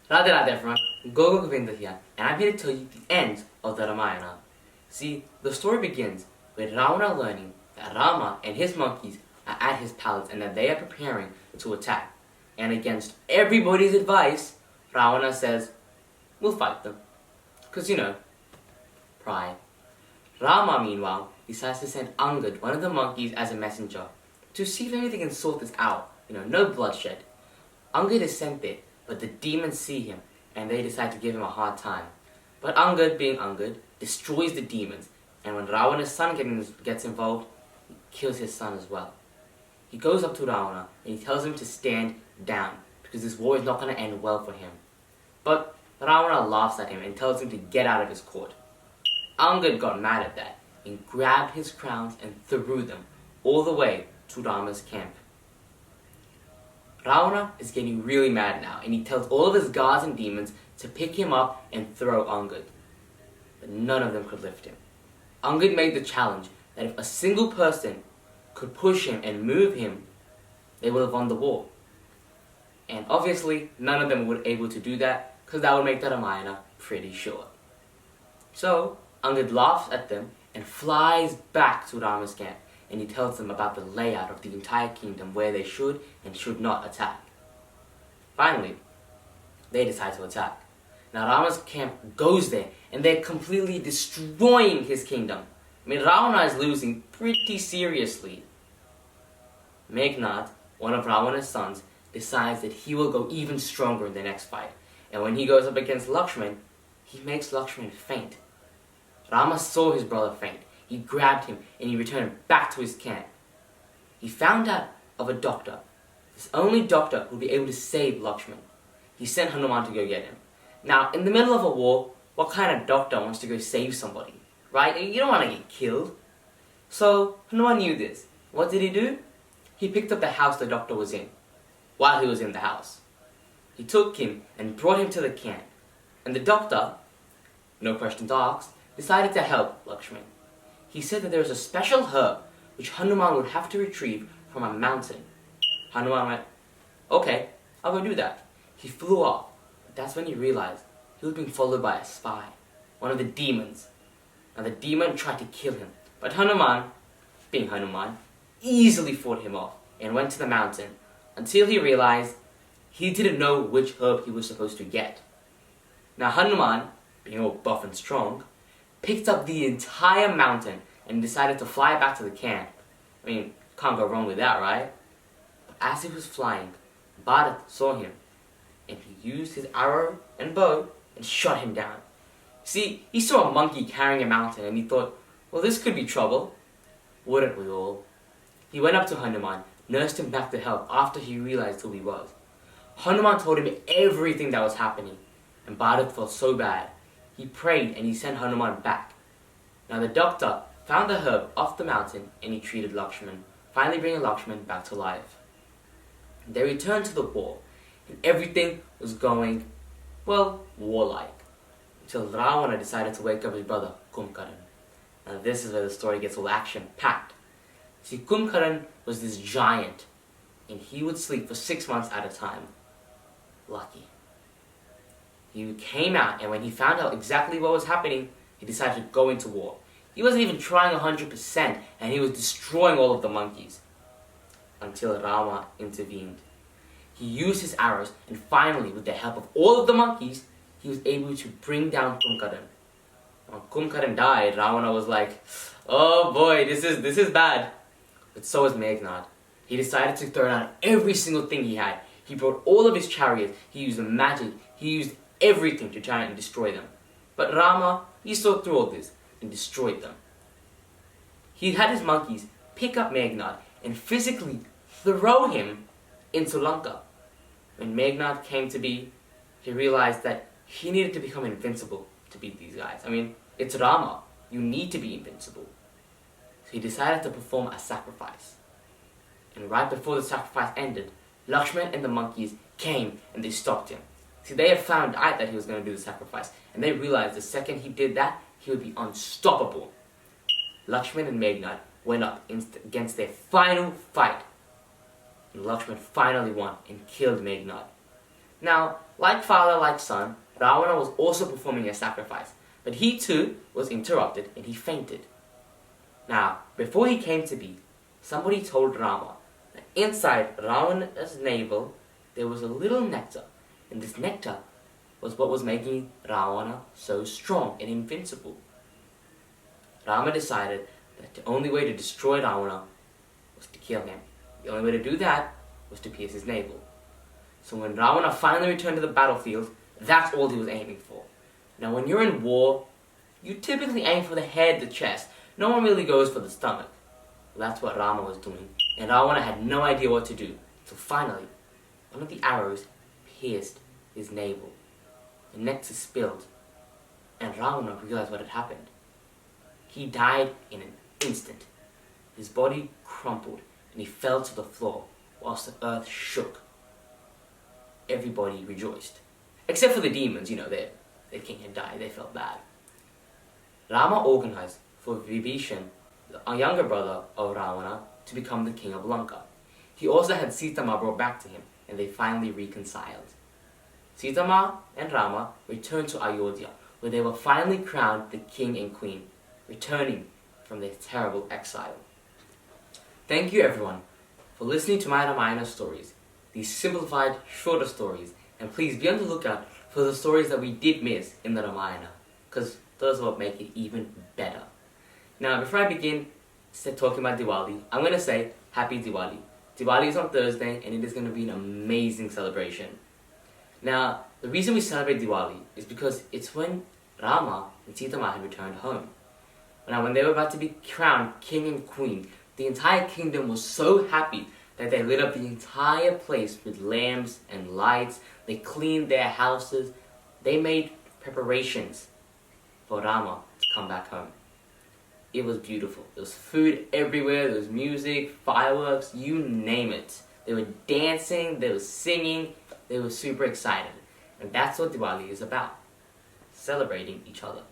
Radhe Radhe everyone, Govinda here, and I'm here to tell you the end of the Ramayana. See, the story begins with Ravana learning that Rama and his monkeys are at his palace and that they are preparing to attack. And against everybody's advice, Ravana says, we'll fight them. Because, pride. Rama, meanwhile, decides to send Angad, one of the monkeys, as a messenger to see if anything can sort this out. No bloodshed. Angad is sent there, but the demons see him and they decide to give him a hard time. But Angad, being Angad, destroys the demons, and when Ravana's son gets involved, he kills his son as well. He goes up to Ravana and he tells him to stand down because this war is not going to end well for him. But Ravana laughs at him and tells him to get out of his court. Angad got mad at that and grabbed his crowns and threw them all the way to Rama's camp. Ravana is getting really mad now, and he tells all of his gods and demons to pick him up and throw Angad. But none of them could lift him. Angad made the challenge that if a single person could push him and move him, they would have won the war. And obviously, none of them were able to do that, because that would make the Ramayana pretty short. So, Angad laughs at them and flies back to Rama's camp, and he tells them about the layout of the entire kingdom, where they should and should not attack. Finally, they decide to attack. Now Rama's camp goes there, and they're completely destroying his kingdom. Ravana is losing pretty seriously. Meghnad, one of Ravana's sons, decides that he will go even stronger in the next fight. And when he goes up against Lakshman, he makes Lakshman faint. Rama saw his brother faint. He grabbed him and he returned back to his camp. He found out of a doctor, this only doctor who would be able to save Lakshman. He sent Hanuman to go get him. Now, in the middle of a war, what kind of doctor wants to go save somebody? Right? You don't want to get killed. So, Hanuman knew this. What did he do? He picked up the house the doctor was in, while he was in the house. He took him and brought him to the camp. And the doctor, no questions asked, decided to help Lakshman. He said that there was a special herb which Hanuman would have to retrieve from a mountain. Hanuman went, okay, I'll go do that. He flew off, but that's when he realized he was being followed by a spy, one of the demons. Now the demon tried to kill him, but Hanuman, being Hanuman, easily fought him off and went to the mountain until he realized he didn't know which herb he was supposed to get. Now Hanuman, being all buff and strong, picked up the entire mountain and decided to fly back to the camp. Can't go wrong with that, right? But as he was flying, Bharat saw him, and he used his arrow and bow and shot him down. See, he saw a monkey carrying a mountain and he thought, well, this could be trouble. Wouldn't we all? He went up to Hanuman, nursed him back to health after he realized who he was. Hanuman told him everything that was happening, and Bharat felt so bad. He prayed and he sent Hanuman back. Now the doctor found the herb off the mountain and he treated Lakshman, finally bringing Lakshman back to life. They returned to the war, and everything was going, well, warlike, until Ravana decided to wake up his brother, Kumbhakarna. Now this is where the story gets all action-packed. See, Kumbhakarna was this giant, and he would sleep for 6 months at a time. Lucky. He came out, and when he found out exactly what was happening, he decided to go into war. He wasn't even trying 100%, and he was destroying all of the monkeys. Until Rama intervened. He used his arrows, and finally, with the help of all of the monkeys, he was able to bring down Kumbhakarna. When Kumbhakarna died, Ravana was like, oh boy, this is bad. But so was Meghnad. He decided to throw down every single thing he had. He brought all of his chariots, he used magic, he used everything to try and destroy them. But Rama, he saw through all this and destroyed them. He had his monkeys pick up Meghnad and physically throw him into Lanka. When Meghnad came to be, he realized that he needed to become invincible to beat these guys. It's Rama. You need to be invincible. So he decided to perform a sacrifice. And right before the sacrifice ended, Lakshman and the monkeys came and they stopped him. See, they had found out that he was going to do the sacrifice, and they realized the second he did that, he would be unstoppable. Lakshman and Meghnad went up against their final fight, and Lakshman finally won and killed Meghnad. Now, like father, like son, Ravana was also performing a sacrifice, but he too was interrupted and he fainted. Now, before he came to be, somebody told Rama that inside Ravana's navel there was a little nectar, and this nectar was what was making Ravana so strong and invincible. Rama decided that the only way to destroy Ravana was to kill him. The only way to do that was to pierce his navel. So when Ravana finally returned to the battlefield, that's all he was aiming for. Now when you're in war, you typically aim for the head, the chest. No one really goes for the stomach. Well, that's what Rama was doing, and Ravana had no idea what to do. So finally, one of the arrows pierced his navel. The nectar spilled, and Ravana realized what had happened. He died in an instant. His body crumpled, and he fell to the floor, whilst the earth shook. Everybody rejoiced. Except for the demons, their king had died, they felt bad. Rama organized for Vibhishan, a younger brother of Ravana, to become the king of Lanka. He also had Sita Ma brought back to him, and they finally reconciled. Sita Ma and Rama returned to Ayodhya, where they were finally crowned the king and queen, returning from their terrible exile. Thank you everyone for listening to my Ramayana stories, these simplified, shorter stories, and please be on the lookout for the stories that we did miss in the Ramayana, because those are what make it even better. Now, before I begin talking about Diwali, I'm going to say Happy Diwali. Diwali is on Thursday, and it is going to be an amazing celebration. Now, the reason we celebrate Diwali is because it's when Rama and Sita Ma had returned home. Now, when they were about to be crowned king and queen, the entire kingdom was so happy that they lit up the entire place with lamps and lights. They cleaned their houses. They made preparations for Rama to come back home. It was beautiful. There was food everywhere. There was music, fireworks, you name it. They were dancing, they were singing, they were super excited. And that's what Diwali is about. Celebrating each other.